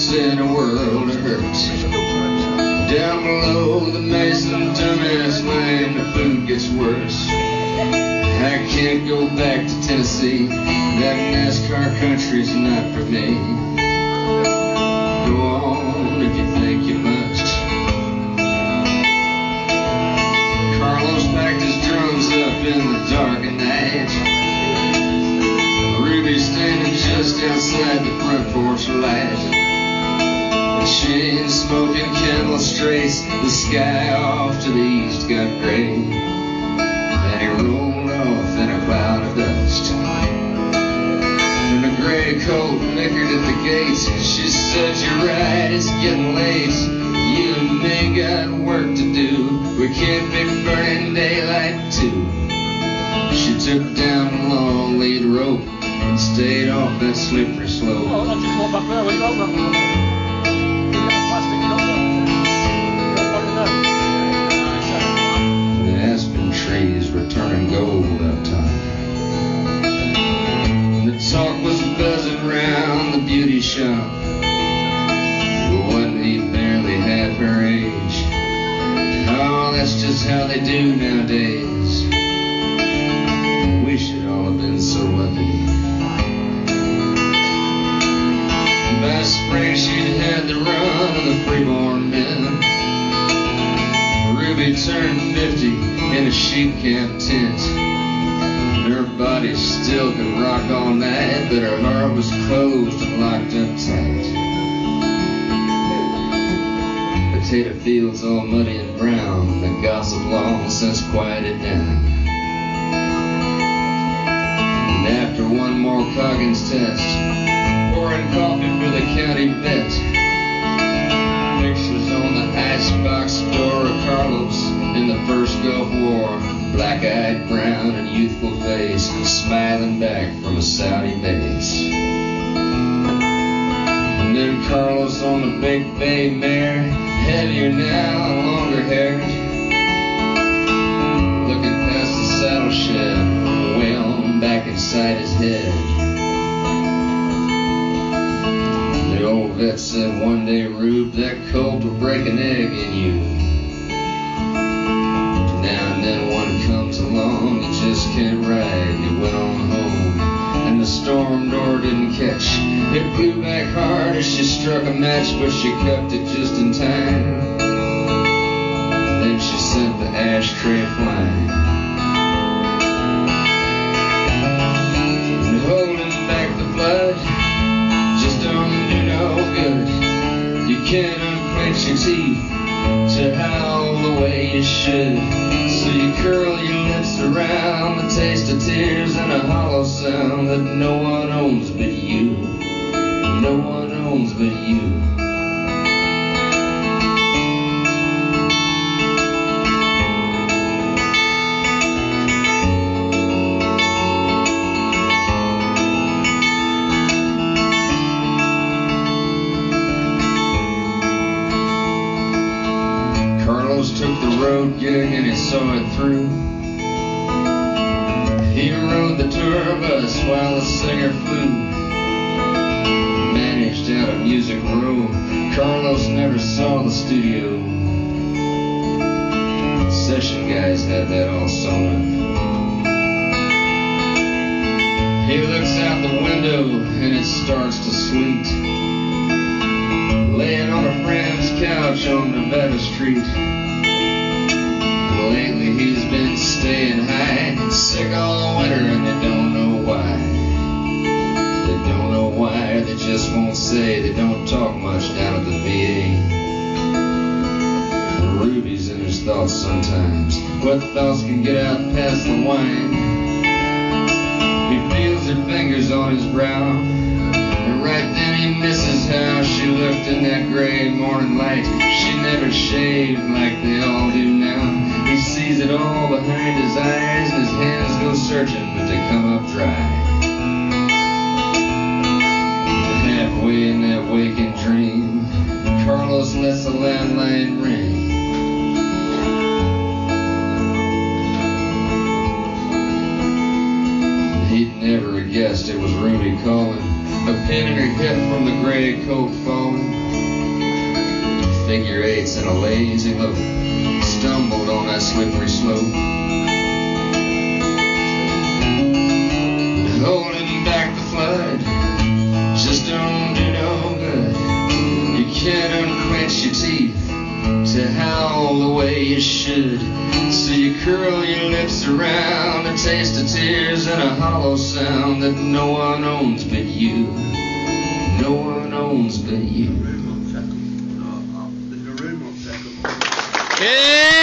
In a world of hurt. Down below the Mason dumbass lane, the food gets worse. I can't go back to Tennessee. That NASCAR country's not for me. Go on if you think you must. Carlos packed his drums up in the dark of night. Ruby standing just outside the front porch light. Chain smoking candle strays, the sky off to the east got gray. Then he rolled off in a cloud of dust. And a gray coat nickered at the gates. She said, "You're right, it's getting late. You and me got work to do. We can't be burning daylight too." She took down the long lead rope and stayed off that slippery slope. Oh, I'll just walk back there. Where you going? The aspen trees were turning gold up top. The talk was buzzing round the beauty shop. But wasn't he barely half her age? Oh, that's just how they do nowadays. We should all have been so lucky. By spring she'd had the run of the freeborn men. Ruby turned 50 in a sheep camp tent. Her body still could rock all night, but her heart was closed and locked up tight. Potato fields all muddy and brown, the gossip long since quieted down. And after one more Coggins test, pouring coffee for the county vet, pictures on the icebox door of Carlos in the first Gulf War, black-eyed, brown, and youthful face, smiling back from a Saudi base. And then Carlos on the big bay mare, heavier now and longer haired, looking past the saddle shed, way on back inside his head. The old vet said one day, "Rube, that colt will break an egg in you." Now and then one comes along, you just can't ride. He went on home, and the storm door didn't catch. It blew back hard as she struck a match, but she cupped it just in time. Then she sent the ashtray flying. And holding back the blood just don't do no good. You can't unclench your teeth to howl the way you should. So you curl your lips around the taste of tears and a hollow sound that no one owns but you. No one owns but you. Took the road gig and he saw it through. He rode the tour bus while the singer flew. Managed out of Music Row. Carlos never saw the studio. Session guys had that all sewn up. He looks out the window and it starts to sleet. Laying on a friend's couch on Nevada Street. Lately he's been staying high, sick all winter, and they don't know why. They don't know why, they just won't say. They don't talk much down at the VA. Ruby's in his thoughts sometimes. What thoughts can get out past the wine? He feels her fingers on his brow, and right then he slept in that gray morning light. She never shaved like they all do now. He sees it all behind his eyes, and his hands go searching, but they come up dry. Halfway in that waking dream, Carlos lets the landline ring. He'd never have guessed it was Ruby calling. A pin in her hip from the gray coat falling. Figure eights in a lazy lope stumbled on that slippery slope. Holding back the flood just don't do no good. You can't unclench your teeth to howl the way you should. So you curl your lips around, a taste of tears and a hollow sound that no one owns but you. No one owns but you. Yeah!